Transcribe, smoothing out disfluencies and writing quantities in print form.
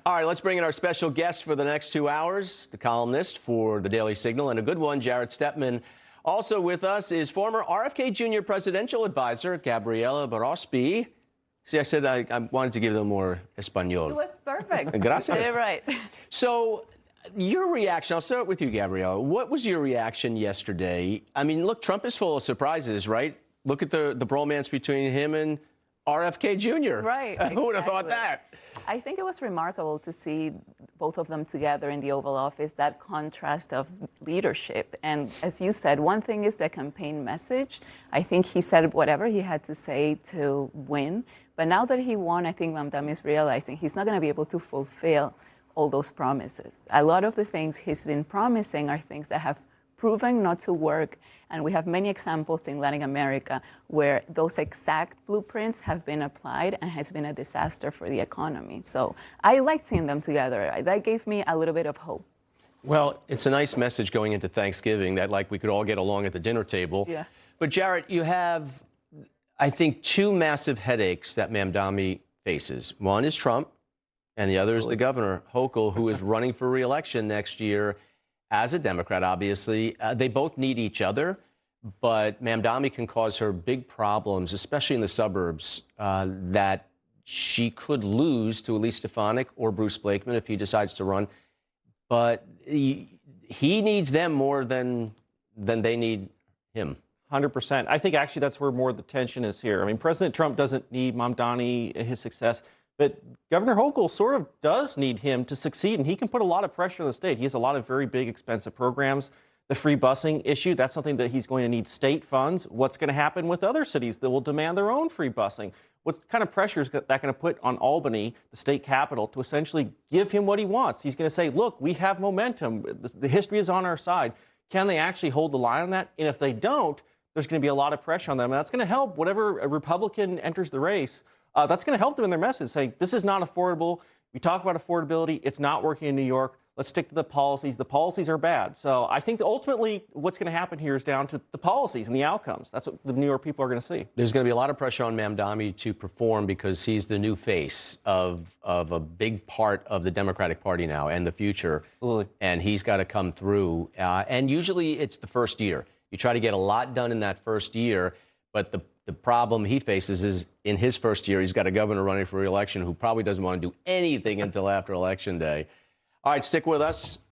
All right, let's bring in our special guest for the next 2 hours, the columnist for the Daily Signal, and a good one, Jared Stepman. Also with us is former RFK Jr. presidential advisor, Gabriela Berrospi. See, I said I wanted to give them more Espanol. It was perfect. Gracias. You did it right. So, your reaction, I'll start with you, Gabriela. What was your reaction yesterday? I mean, look, Trump is full of surprises, right? Look at the bromance between him and RFK Jr. Right. Who would have exactly. thought that? I think it was remarkable to see both of them together in the Oval Office, that contrast of leadership. And as you said, one thing is the campaign message. I think he said whatever he had to say to win. But now that he won, I think Mamdani is realizing he's not going to be able to fulfill all those promises. A lot of the things he's been promising are things that have proven not to work. And we have many examples in Latin America where those exact blueprints have been applied and has been a disaster for the economy. So I liked seeing them together. That gave me a little bit of hope. Well, it's a nice message going into Thanksgiving that, like, we could all get along at the dinner table. Yeah. But, Jared, you have, I think, two massive headaches that Mamdani faces. One is Trump, and the other is the governor, Hochul, who is running for re-election next year as a Democrat, obviously. They both need each other, but Mamdani can cause her big problems, especially in the suburbs, that she could lose to Elise Stefanik or Bruce Blakeman if he decides to run. But he needs them more than they need him. 100%. I think actually that's where more of the tension is here. I mean, President Trump doesn't need Mamdani, his success, but Governor Hochul sort of does need him to succeed, and he can put a lot of pressure on the state. He has a lot of very big, expensive programs. The free busing issue, that's something that he's going to need state funds. What's going to happen with other cities that will demand their own free busing? What kind of pressure is that going to put on Albany, the state capital, to essentially give him what he wants? He's going to say, look, we have momentum. The history is on our side. Can they actually hold the line on that? And if they don't, there's going to be a lot of pressure on them. And that's going to help whatever a Republican enters the race. That's going to help them in their message, saying this is not affordable. We talk about affordability. It's not working in New York. Let's stick to the policies. The policies are bad. So I think that ultimately what's going to happen here is down to the policies and the outcomes. That's what the New York people are going to see. There's going to be a lot of pressure on Mamdani to perform because he's the new face of a big part of the Democratic Party now and the future. Absolutely. And he's got to come through. And usually it's the first year. You try to get a lot done in that first year, but the problem he faces is in his first year, he's got a governor running for re-election who probably doesn't want to do anything until after Election Day. All right, stick with us.